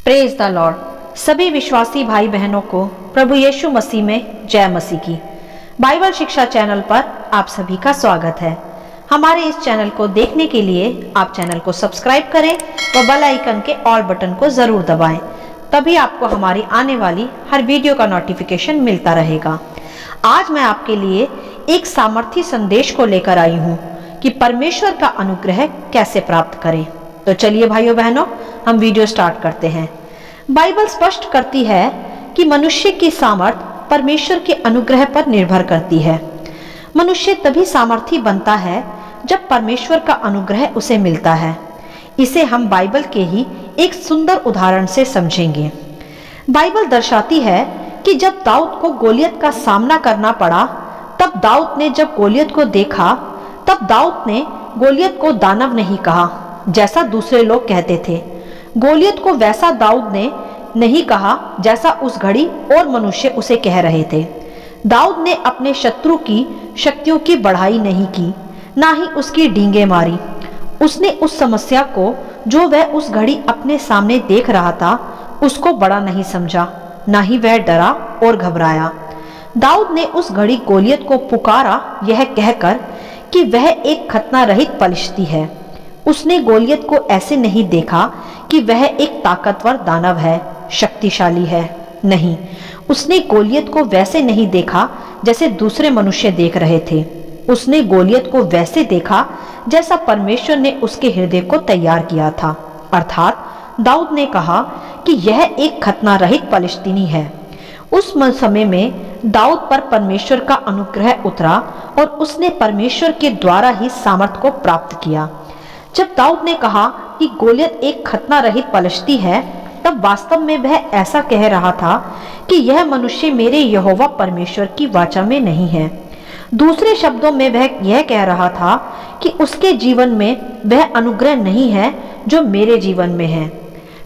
Praise the Lord. सभी विश्वासी भाई बहनों को प्रभु यीशु मसीह में जय मसीह की। बाइबल शिक्षा चैनल पर आप सभी का स्वागत है। हमारे इस चैनल को देखने के लिए आप चैनल को सब्सक्राइब करें व बेल आइकन के ऑल बटन को जरूर दबाएं, तभी आपको हमारी आने वाली हर वीडियो का नोटिफिकेशन मिलता रहेगा। आज मैं आपके लिए एक सामर्थी संदेश को लेकर आई हूँ कि परमेश्वर का अनुग्रह कैसे प्राप्त करें। तो चलिए भाइयों बहनों, हम वीडियो स्टार्ट करते हैं। बाइबल स्पष्ट करती है कि मनुष्य की सामर्थ परमेश्वर के अनुग्रह पर निर्भर करती है। मनुष्य तभी सामर्थी बनता है जब परमेश्वर का अनुग्रह उसे मिलता है। इसे हम बाइबल के ही एक सुंदर उदाहरण से समझेंगे। बाइबल दर्शाती है कि जब दाऊद को गोलियत का सामना करना पड़ा, तब दाऊद ने जब गोलियत को देखा, तब दाऊद ने गोलियत को दानव नहीं कहा जैसा दूसरे लोग कहते थे। गोलियत को वैसा दाऊद ने नहीं कहा जैसा उस घड़ी और मनुष्य उसे कह रहे थे। दाऊद ने अपने शत्रु की शक्तियों की बढ़ाई नहीं की, ना ही उसकी डींगे मारी। उसने उस समस्या को जो वह उस घड़ी अपने सामने देख रहा था, उसको बड़ा नहीं समझा, ना ही वह डरा और घबराया। दाऊद ने उस घड़ी गोलियत को पुकारा यह कहकर कि वह एक खतना रहित पलिश्ती है। उसने गोलियत को ऐसे नहीं देखा कि वह एक ताकतवर दानव है, शक्तिशाली है। नहीं, उसने गोलियत को वैसे नहीं देखा जैसे दूसरे मनुष्य देख रहे थे। उसने गोलियत को वैसे देखा जैसा परमेश्वर ने उसके हृदय को तैयार किया था। अर्थात दाऊद ने कहा कि यह एक खतना रहित पलिश्तीनी है। उस समय में दाऊद पर परमेश्वर का अनुग्रह उतरा और उसने परमेश्वर के द्वारा ही सामर्थ को प्राप्त किया। जब दाऊद ने कहा कि गोलियत एक खतना रहित पलिश्ती है, तब वास्तव में वह ऐसा कह रहा था कि यह मनुष्य मेरे यहोवा परमेश्वर की वाचा में नहीं है। दूसरे शब्दों में वह यह कह रहा था कि उसके जीवन में वह अनुग्रह नहीं है जो मेरे जीवन में है।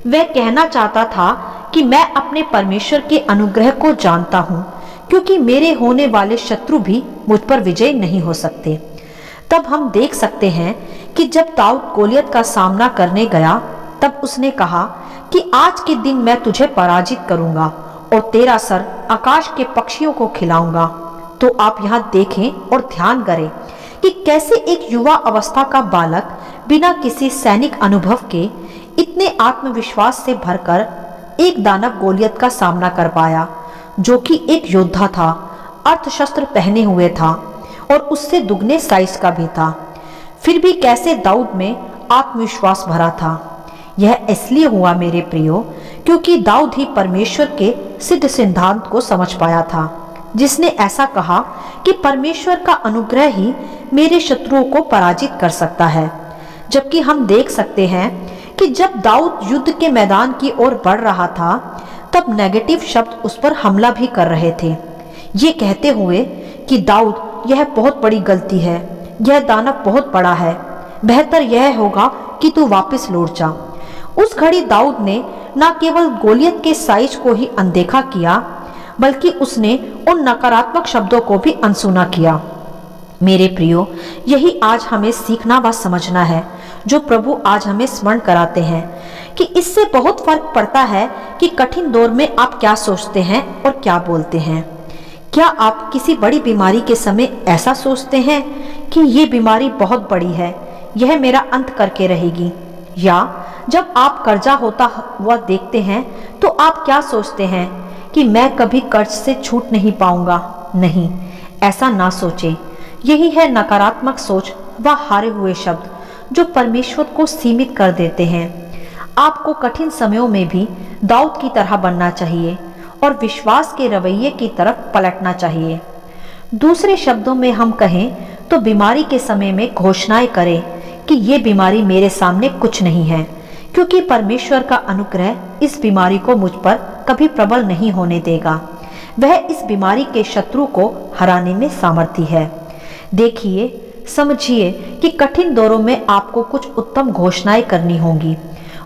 वह कहना चाहता था कि मैं अपने परमेश्वर के अनुग्रह को जानता हूँ, क्योंकि मेरे होने वाले शत्रु भी मुझ पर विजय नहीं हो सकते। तब हम देख सकते हैं कि जब दाऊद गोलियत का सामना करने गया, तब उसने कहा कि आज के दिन मैं तुझे पराजित करूंगा और तेरा सर आकाश के पक्षियों को खिलाऊंगा। तो आप यहाँ देखें और ध्यान करें कि कैसे एक युवा अवस्था का बालक बिना किसी सैनिक अनुभव के इतने आत्मविश्वास से भरकर एक दानव गोलियत का सामना कर पाया, जो कि एक योद्धा था, अर्धशस्त्र पहने हुए था और उससे दुगने साइज का भी था। फिर भी कैसे दाऊद में आत्मविश्वास भरा था। यह इसलिए हुआ मेरे प्रियो, क्योंकि दाऊद ही परमेश्वर के सिद्ध सिद्धांत को समझ पाया था, जिसने ऐसा कहा कि परमेश्वर का अनुग्रह ही मेरे शत्रुओं को पराजित कर सकता है। जबकि हम देख सकते हैं कि जब दाऊद युद्ध के मैदान की ओर बढ़ रहा था, तब नेगेटिव शब्द उस पर हमला भी कर रहे थे, ये कहते हुए कि दाऊद, यह बहुत बड़ी गलती है, यह दानव बहुत बड़ा है, बेहतर यह होगा कि तू वापस लौट जा। उस घड़ी दाऊद ने न केवल गोलियत के साइज को ही अनदेखा किया, बल्कि उसने उन नकारात्मक शब्दों को भी अनसुना किया। मेरे प्रियो, यही आज हमें सीखना व समझना है, जो प्रभु आज हमें स्मरण कराते हैं कि इससे बहुत फर्क पड़ता है कि कठिन दौर में आप क्या सोचते हैं और क्या बोलते हैं। क्या आप किसी बड़ी बीमारी के समय ऐसा सोचते हैं कि ये बीमारी बहुत बड़ी है, यह मेरा अंत करके रहेगी? या जब आप कर्जा होता हुआ देखते हैं तो आप क्या सोचते हैं कि मैं कभी कर्ज से छूट नहीं पाऊंगा? नहीं, ऐसा ना सोचें। यही है नकारात्मक सोच व हारे हुए शब्द जो परमेश्वर को सीमित कर देते हैं। आपको कठिन समयों में भी दाऊद की तरह बनना चाहिए और विश्वास के रवैये की तरफ पलटना चाहिए। दूसरे शब्दों में हम कहें तो बीमारी के समय में घोषणाएं करें कि ये बीमारी मेरे सामने कुछ नहीं है, क्योंकि परमेश्वर का अनुग्रह इस बीमारी को मुझ पर कभी प्रबल नहीं होने देगा। वह इस बीमारी के शत्रु को हराने में सामर्थी है। देखिए, समझिए कि कठिन दौरों में आपको कुछ उत्तम घोषणाएं करनी होंगी।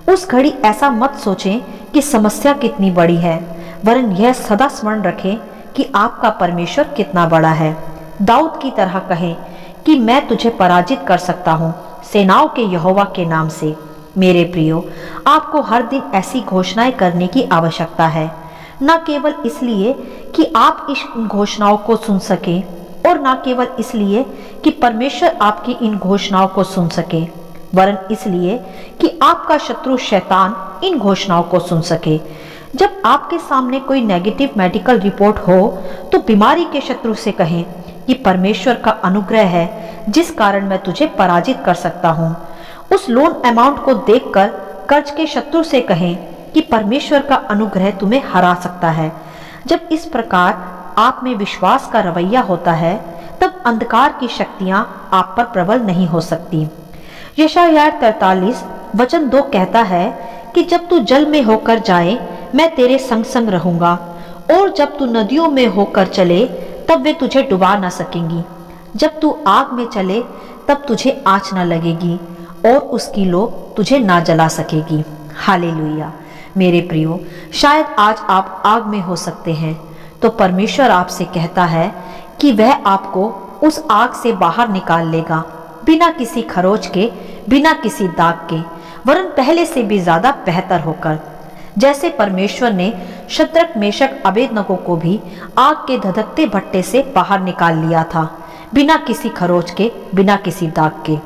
उस घड़ी ऐसा मत सोचें कि समस्या कितनी बड़ी है, वरन यह सदा स्मरण रखें कि आपका परमेश्वर कितना बड़ा है। दाऊद की तरह कहें कि मैं तुझे पराजित कर सकता हूँ सेनाओं के यहोवा के नाम से। मेरे प्रियो, आपको हर दिन ऐसी घोषणाएं करने की आवश्यकता है, न केवल इसलिए कि आप इस घोषणाओं को सुन सके और न केवल इसलिए कि परमेश्वर आपकी इन घोषणाओं को सुन सके, वरन इसलिए कि आपका शत्रु शैतान इन घोषणाओं को सुन सके। जब आपके सामने कोई नेगेटिव मेडिकल रिपोर्ट हो तो बीमारी के शत्रु से कहें कि परमेश्वर का अनुग्रह है जिस कारण मैं तुझे पराजित कर सकता हूँ। उस लोन अमाउंट को देखकर कर्ज के शत्रु से कहें कि परमेश्वर का अनुग्रह तुम्हें हरा सकता है। जब इस प्रकार आप में विश्वास का रवैया होता है तब अंधकार की शक्तियां आप पर प्रबल नहीं हो सकती। यशायाह 43 वचन 2 कहता है कि जब तू जल में होकर जाए मैं तेरे संग संग रहूंगा, और जब तू नदियों में होकर चले तब वे तुझे डुबा न सकेंगी। जब तू आग में चले तब तुझे आँच न लगेगी और उसकी लो तुझे ना जला सकेगी। हालेलुया। मेरे प्रियो, शायद आज आप आग में हो सकते हैं, तो परमेश्वर आपसे कहता है कि वह आपको उस आग से बाहर निकाल लेगा, बिना किसी खरोच के, बिना किसी दाग के, वरन पहले से भी ज्यादा बेहतर होकर। जैसे परमेश्वर ने शद्रक, मेशक, अबेदनगो को भी आग के धधकते भट्टे से बाहर निकाल लिया था, बिना किसी खरोच के, बिना किसी दाग के।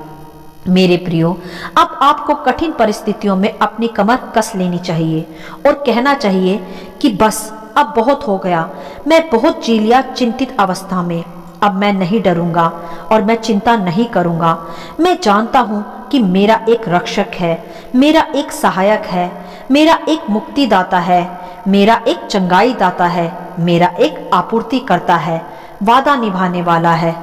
मेरे प्रियो, अब आपको कठिन परिस्थितियों में अपनी कमर कस लेनी चाहिए और कहना चाहिए कि बस अब बहुत हो गया, मैं बहुत जी लिया चिंतित अवस्था में, अब मैं नहीं डरूंगा और मैं चिंता नहीं करूंगा। मैं जानता हूं कि मेरा एक रक्षक है, मेरा एक सहायक है, मेरा एक मुक्तिदाता है, मेरा एक चंगाई दाता है, मेरा एक आपूर्ति करता है, वादा निभाने वाला है।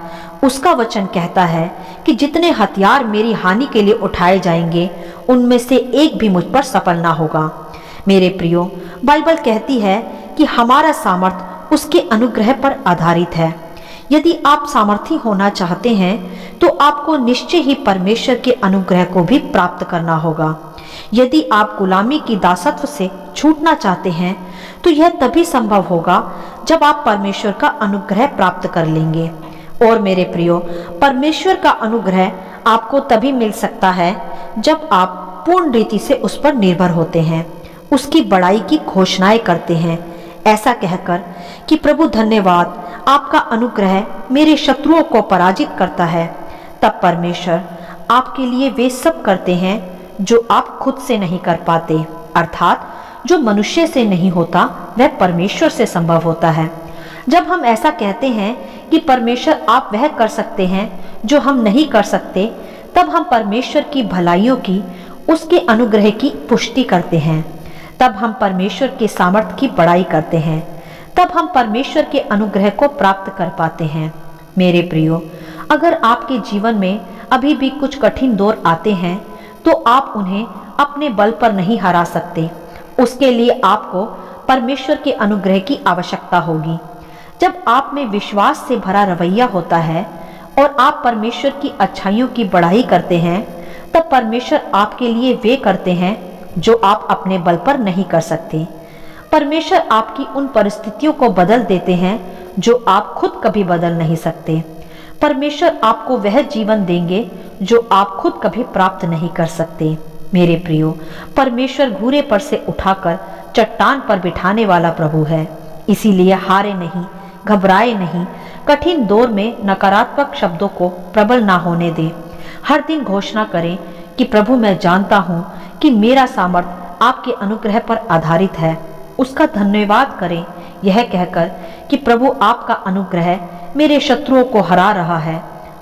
उसका वचन कहता है कि जितने हथियार मेरी हानि के लिए उठाए जाएंगे उनमें से एक भी मुझ पर सफल ना होगा। मेरे प्रियो, बाइबल कहती है कि हमारा सामर्थ उसके अनुग्रह पर आधारित है। यदि आप सामर्थी होना चाहते हैं तो आपको निश्चय ही परमेश्वर के अनुग्रह को भी प्राप्त करना होगा। यदि आप गुलामी की दासत्व से छूटना चाहते हैं तो यह तभी संभव होगा जब आप परमेश्वर का अनुग्रह प्राप्त कर लेंगे। और मेरे प्रियो, परमेश्वर का अनुग्रह आपको तभी मिल सकता है जब आप पूर्ण रीति से उस पर निर्भर होते हैं, उसकी बड़ाई की घोषणाएं करते हैं, ऐसा कहकर कि प्रभु धन्यवाद, आपका अनुग्रह मेरे शत्रुओं को पराजित करता है। तब परमेश्वर आपके लिए वे सब करते हैं जो आप खुद से नहीं कर पाते, अर्थात जो मनुष्य से नहीं होता वह परमेश्वर से संभव होता है। जब हम ऐसा कहते हैं कि परमेश्वर आप वह कर सकते हैं जो हम नहीं कर सकते, तब हम परमेश्वर की भलाइयों की, उसके अनुग्रह की पुष्टि करते हैं। तब हम परमेश्वर के सामर्थ्य की बड़ाई करते हैं। तब हम परमेश्वर के अनुग्रह को प्राप्त कर पाते हैं। मेरे प्रियो, अगर आपके जीवन में अभी भी कुछ कठिन दौर आते हैं तो आप उन्हें अपने बल पर नहीं हरा सकते। उसके लिए आपको परमेश्वर के अनुग्रह की आवश्यकता होगी। जब आप में विश्वास से भरा रवैया होता है और आप परमेश्वर की अच्छाइयों की बड़ाई करते हैं, तब परमेश्वर आपके लिए वे करते हैं जो आप अपने बल पर नहीं कर सकते। परमेश्वर आपकी उन परिस्थितियों को बदल देते हैं जो आप खुद कभी बदल नहीं सकते। परमेश्वर आपको वह जीवन देंगे जो आप खुद कभी प्राप्त नहीं कर सकते। मेरे प्रियो, परमेश्वर घूरे पर से उठाकर चट्टान पर बिठाने वाला प्रभु है। इसीलिए हारे नहीं, घबराए नहीं, कठिन दौर में नकारात्मक शब्दों को प्रबल ना होने दें। हर दिन घोषणा करें कि प्रभु, मैं जानता हूँ कि मेरा सामर्थ आपके अनुग्रह पर आधारित है। उसका धन्यवाद करें यह कहकर कि प्रभु, आपका अनुग्रह मेरे शत्रुओं को हरा रहा है।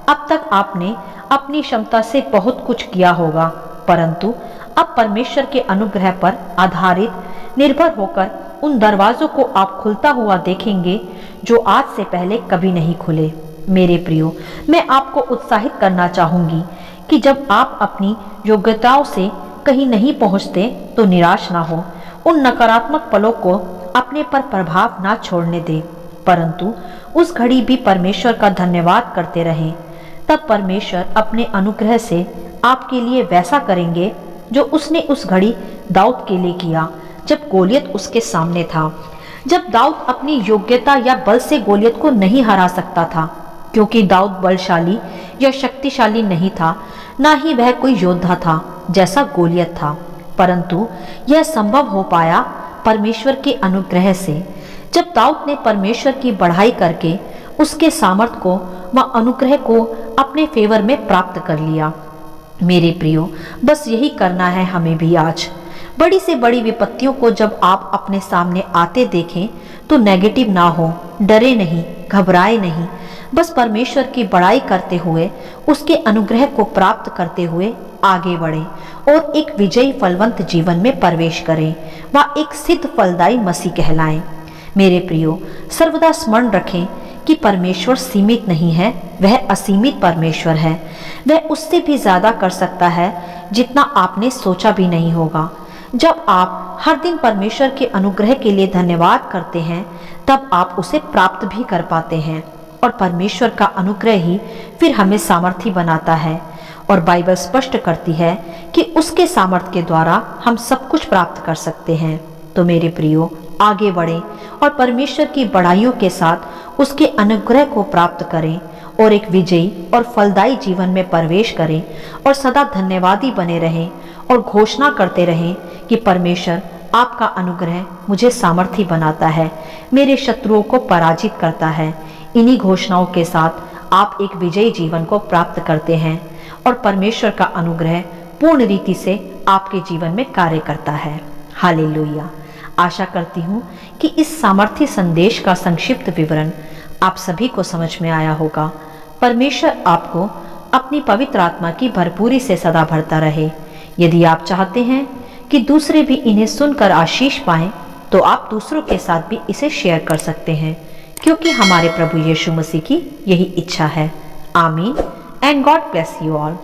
अब तक आपने अपनी क्षमता से बहुत कुछ किया होगा, परंतु अब परमेश्वर के अनुग्रह पर आधारित निर्भर होकर उन दरवाजों को आप खुलता हुआ देखेंगे जो आज से पहले कभी नहीं खुले। मेरे प्रियो, मैं आपको उत्साहित करना चाहूंगी कि जब आप अपनी योग्यताओं से कहीं नहीं पहुंचते तो निराश ना हो। उन नकारात्मक पलों को अपने पर प्रभाव ना छोड़ने दें, परंतु उस घड़ी भी परमेश्वर का धन्यवाद करते रहें। तब परमेश्वर अपने अनुग्रह से आपके लिए वैसा करेंगे जो उसने उस घड़ी दाऊद के लिए किया जब गोलियत उसके सामने था। जब दाऊद अपनी योग्यता या बल से गोलियत को नहीं हरा सकता था, क्योंकि दाऊद बलशाली या शक्तिशाली नहीं था, ना ही वह कोई योद्धा था जैसा गोलियत था, परंतु यह संभव हो पाया परमेश्वर के अनुग्रह से। जब दाऊद ने परमेश्वर की बढ़ाई करके उसके सामर्थ को व अनुग्रह को अपने फेवर में प्राप्त कर लिया। मेरे प्रियो, बस यही करना है हमें भी आज। बड़ी से बड़ी विपत्तियों को जब आप अपने सामने आते देखें तो नेगेटिव ना हो, डरे नहीं, घबराए नहीं, बस परमेश्वर की बड़ाई करते हुए उसके अनुग्रह को प्राप्त करते हुए आगे बढ़े और एक विजयी फलवंत जीवन में प्रवेश करें व एक सिद्ध फलदायी मसीह कहलाएं। मेरे प्रियो, सर्वदा स्मरण रखें कि परमेश्वर सीमित नहीं है, वह असीमित परमेश्वर है। वह उससे भी ज्यादा कर सकता है जितना आपने सोचा भी नहीं होगा। जब आप हर दिन परमेश्वर के अनुग्रह के लिए धन्यवाद करते हैं तब आप उसे प्राप्त भी कर पाते हैं और परमेश्वर का अनुग्रह ही फिर हमें सामर्थी बनाता है। और बाइबल स्पष्ट करती है कि उसके सामर्थ्य के द्वारा हम सब कुछ प्राप्त कर सकते हैं। तो मेरे प्रियो, आगे बढ़ें और परमेश्वर की बढ़ाइयों के साथ उसके अनुग्रह को प्राप्त करें और एक विजयी और फलदायी जीवन में प्रवेश करें और सदा धन्यवादी बने रहें और घोषणा करते रहें कि परमेश्वर आपका अनुग्रह मुझे सामर्थी बनाता है, मेरे शत्रुओं को पराजित करता है। इन्हीं घोषणाओं के साथ आप एक विजयी जीवन को प्राप्त करते हैं और परमेश्वर का अनुग्रह पूर्ण रीति से आपके जीवन में कार्य करता है। हालेलुया। आशा करती हूँ कि इस सामर्थ्य संदेश का संक्षिप्त विवरण आप सभी को समझ में आया होगा। परमेश्वर आपको अपनी पवित्र आत्मा की भरपूरी से सदा भरता रहे। यदि आप चाहते हैं कि दूसरे भी इन्हें सुनकर आशीष पाएं, तो आप दूसरों के साथ भी इसे शेयर कर सकते हैं, क्योंकि हमारे प्रभु यीशु मसीह की यही इच्छा है। आमीन and God bless you all.